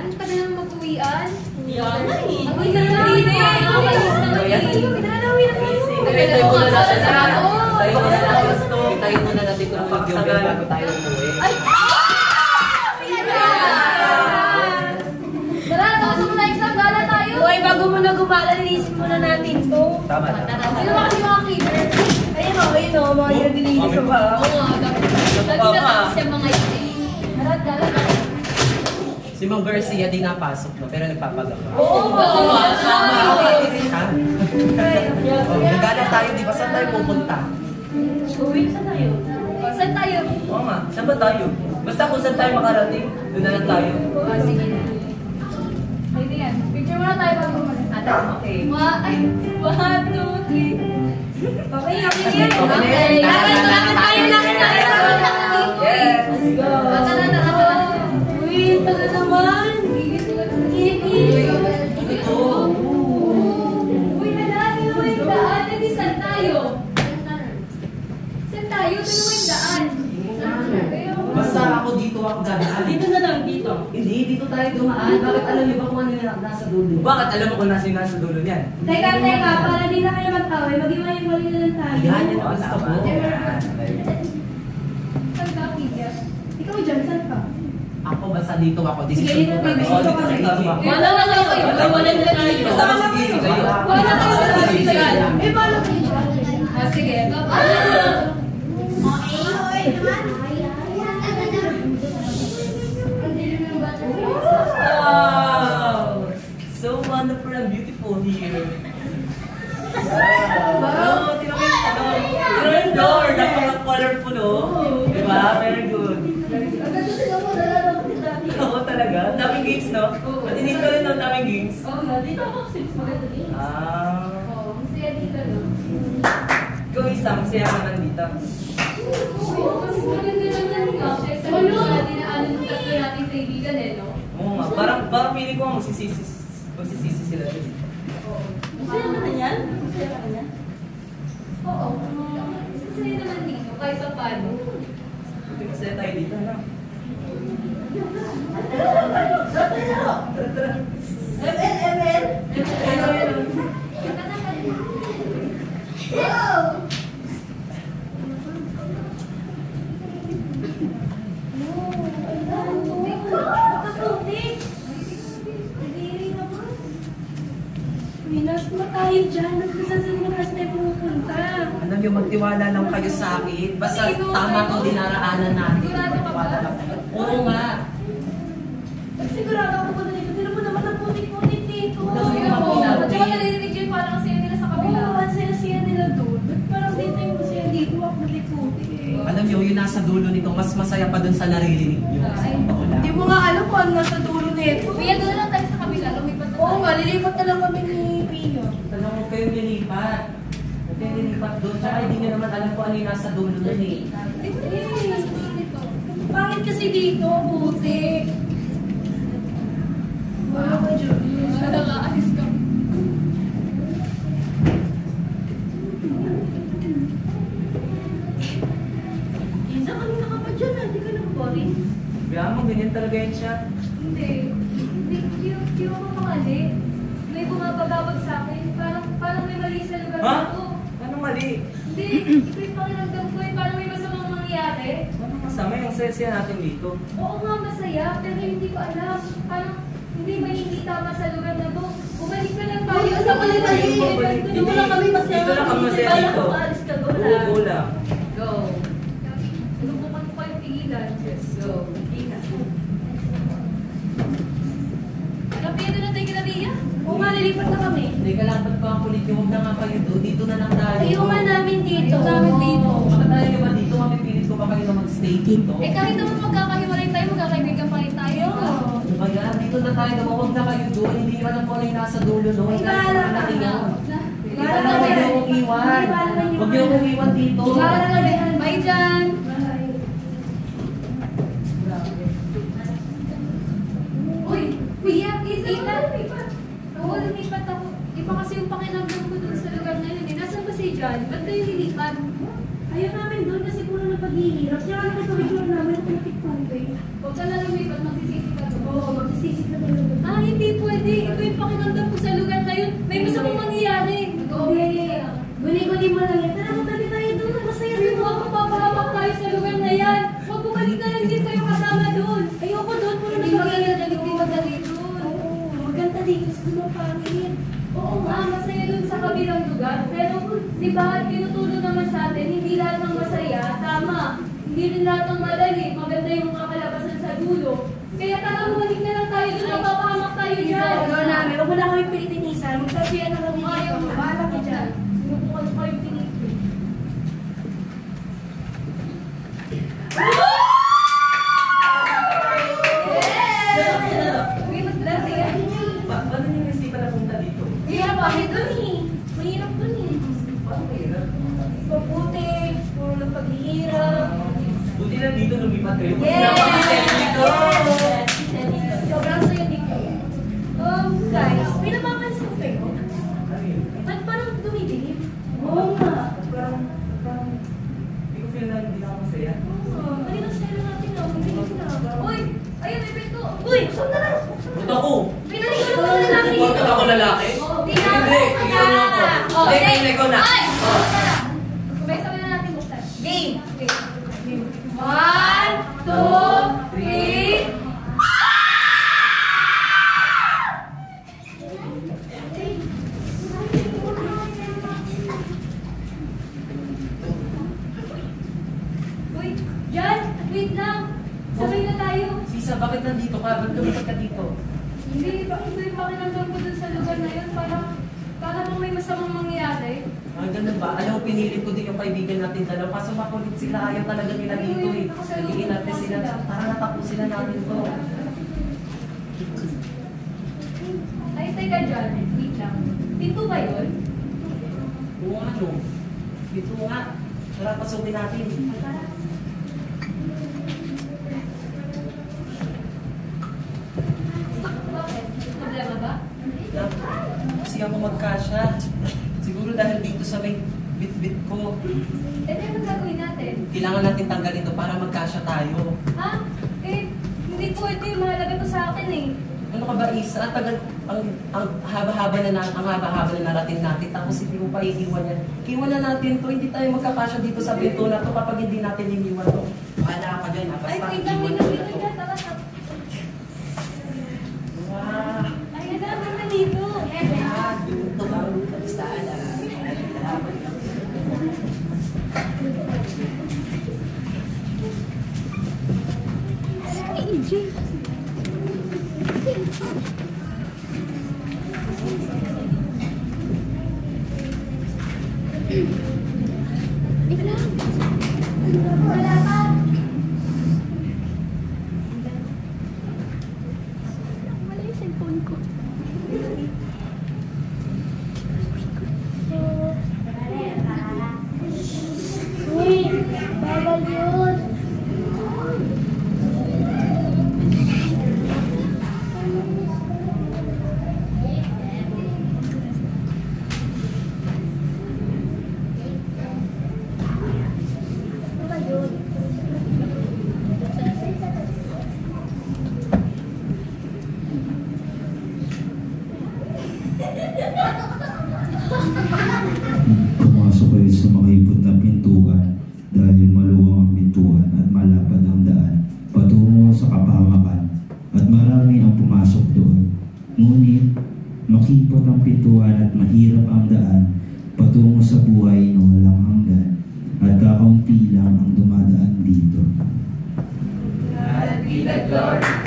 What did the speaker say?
Ang tagal naman mag-uwian. Yan na eh. Ang uwi na lang. Ang Tayo muna na siya na. Tayo muna na gusto. Tayo muna natin kung mag-yoga bago tayo umuwi. Ay! Tara, tapos mo na exam. Gala tayo. Uy, bago mo na gumala, nilisin muna natin to. Tama. Sino ba kasi mga cleaner? Ayun o, mga nililinis sa ba? Oo nga, lagi na tapos yung mga iti. Tara, gala. Si Mang Garcia di napasok no, pero nagpapagawa. Oo, Nagala tayo, di ba? Saan tayo pupunta? Uy, saan tayo? Saan tayo? Oo nga, saan ba tayo? Basta kung saan tayo makarating, doon na lang tayo. Sige. Pwede yan. Picture muna tayo bago umalis. Okay. Ay, 1, 2, 3. Okay, yan. Okay. Lakad tayo. Yes. Let's go. Tara. Uy, taga naman. Uy, halali naman yung daan. Hindi, saan tayo? Saan tayo? Dalawa yung daan. Basta ako dito ako dadaan. Dito na lang, dito. Hindi, dito tayo dumaan. Bakit alam niyo ba kung ano yung nasa dulo? Bakit alam mo kung nasa yung nasa dulo niyan? Teka, para di na kayo mag-away, mag-iwalay na lang tayo. Yan yung gusto ko. Saan ka, Pia? Ikaw dyan, saan ka? Ako basta dito ako. Sige, dito tayo. Oo, dito sa dito ako. Wala na kayo kayo. Wala na kayo. Basta masisisi kayo. Wala na kayo masisisi kayo. Eh, paano kayo dyan? Sige. Wow! So wonderful and beautiful here. Wow! Tingnan mo yung ano. Tingnan yung door. Napaka-colorful, oh. Diba? Very good. Oo, talaga. Daming games, no? Matinit ka rin ng daming games. Dito ako kasi maganda din. Ah. Masaya dito, no? Ikaw isa, masaya ka naman dito. Mas maganda lang yan, no? Kasi wala dinaanan ng tatlo nating kaibigan, eh, no? Oo nga. Parang feeling ko magsisisi sila dito. Masaya ka na yan? Masaya ka na yan? Oo. Masaya naman dito, kahit pa paano. Buti masaya tayo dito, no? Minas mo tayo dyan. Saan tayo pupunta? Alam niyo, magtiwala lang kayo sa akin. Basta tama itong dinaraanan natin. Magtiwala lang. Oo nga. Sigurado ako kung dito. Tira mo naman ang putik-putik dito. At saka narinig yun, parang kasi nila sa kabila. Oo, ang saya-saya nila doon. Ba't parang dito yung masaya dito? Ako putik-putik eh. Alam niyo, yung nasa dulo nito, mas masaya pa dun sa naririnig niyo. Hindi mo nga alam kung ano nasa dulo nito. Pia, doon lang tayo sa kabila. Lumipat na Oo nga, lilipat na lang kami ni Pio. Tanong mo kayo nilipat. Huwag kayo nilipat doon. Tsaka hindi niyo naman alam kung ano yung nasa dulo nun eh. Pangit kasi dito, putik. Wala ka dyan. Nakaalis ka. Isa, kanina ka pa dyan ah. Hindi ka nag-boring. Kaya mo, ganyan talaga yan siya. Hindi. Hindi ako makali. May bumabagabag sa akin. Parang may mali sa lugar Ha? ko. Anong mali? Hindi. Ito yung pakiramdam ko. Parang may masamang mangyayari. Anong masama yung saya-saya natin dito? Oo nga, masaya. Pero hindi ko alam. Parang hindi ba hindi tama sa lugar na to? Bumalik na lang tayo. Sa balik. Dito lang kami masaya. Dito lang kami masaya dito. Paalis ka doon. Go lang. Go. Sinubukan ko kayong pigilan. Yes. Go. Tika. Kapia doon na tayo kila Ria? Oo nga, lilipat na kami. Hindi ka lang, ba't pa ang kulit niyo? Huwag na nga kayo doon. Dito na lang tayo. Ayaw nga namin dito. Ayaw namin dito. Bakit tayo ba dito? Mapipilit ko ba kayo na mag-stay dito? Eh kahit naman magkakahiwalay tayo, magkakaibigan pa rin tayo. Ano ba yan? Dito na tayo. Huwag na kayo doon. Hindi nyo alam kung ano yung nasa dulo. No? Ay, bahala ka natin na. yun. Hindi Bahala na ka huwag na. niyo kong iwan. Huwag niyo kong iwan dito. Bahala ka na. Bye dyan! Uy! Kuya, please! Oo, lumipat ako. Iba kasi yung pakiramdam ko dun sa lugar na yun. Nasaan ba si John? Ba't kayo lilipat? Ayaw namin doon kasi puro na paghihirap. Kaya ano ito yung namin kung tikpungpay. Huwag ka na lumipat, magsisisi ka doon. Oo, magsisisi ka talaga. Ah, hindi pwede. Ito yung pakiramdam ko sa lugar na yun. May masamang mangyayari. Hindi. Guni-guni mo lang yan. Tara, magtabi tayo doon. Masaya Hindi doon. mo ako papahamak tayo sa lugar na yan. Huwag bumalik na lang din kayo kasama doon. Ayoko doon. Puro na Hindi paghihirap. maganda, hindi madali doon. Oo, maganda din. Gusto mo pangit. Oo nga, masaya doon sa kabilang lugar. Pero, di ba, tinuturo naman sa atin, hindi lahat ng masaya, tama. Hindi rin lahat ng madali. Maganda yung kakalabasan sa dulo. Kaya tara, bumalik na lang tayo doon. Napapahamak tayo dyan. Ikaw namin. Huwag mo na kami pilitin isa. Magsabihan na kami Ayaw dito. na. Bahala ka dyan. Sinubukan ko yung pinipin. Uy, magdati yan. Paano niyo isipan na punta dito? Hirap bakit doon eh. Mahirap doon eh. Paano mahirap? Mabuti. Puro na paghihirap. Buti na dito lumipat kayo. Kasi Yes! napakasaya dito. Yes! Sobrang saya dito. Guys, may napapansin ko kayo. Ano yun? Ba't parang dumidilim? Oo nga. Parang, hindi ko feel na hindi ako masaya. Oo. Kanina saya natin na. Dumidilim na. Uy, ayun, may pinto. Uy! Saan na lang? Ba't ako? Pinaligo na lang natin. Huwag ka ako lalaki? Oo, Hindi, ikaw mo ako. Oh, Hindi, kailan ko na. Ay! Oh. Sabay-sabay na natin buksan. Game! Okay. 1, 2, 3. Uy, Jan, wait lang. Sabay na tayo. Sisa, bakit nandito ka? Ba't lumipat ka dito? Hindi, bakit ito yung pakiramdam ko dun sa lugar na yun? Para bang may masamang mangyayari. Ah, ganun ba? Alam mo, pinilit ko din yung kaibigan natin dalaw. Kaso makulit sila. Ayaw talaga nila dito eh. Nagiging natin sila. Tara, natapusin na natin to. Ay, teka Jan, wait lang. Pinto ba yun? Oo, ano? Dito nga. Tara, pasukin natin. Bakit? Problema ba? Kasi ako magkasya. Siguro dahil dito sa may bit-bit ko. Eh, ano gagawin natin? Kailangan natin tanggalin to para magkasya tayo. Ha? Eh, hindi po ito yung mahalaga to sa akin eh. Ano ka ba, Isa? Ang haba-haba na narating natin. Tapos hindi mo pa iiwan yan. Iwan na natin to. Hindi tayo magkakasya dito sa pinto na to kapag hindi natin iniwan to. Bahala ka dyan, ha? Ay, Basta wait lang, iwan wait mo lang, na wait to. lang. Tara, tara. Wow! Ay, ang dami na dito. Ah, dito ba? Basta ala. Wala pa. Wala yung cellphone ko. Uy! Bawal yun! Bawal yun! Pumasok kayo sa makaipot na pintuan dahil maluwang ang pintuan at malapad ang daan patungo sa kapahamakan at marami ang pumasok doon. Ngunit makipot ang pintuan at mahirap ang daan patungo sa buhay na walang hanggan at kakaunti lang ang dumadaan dito. God be the glory.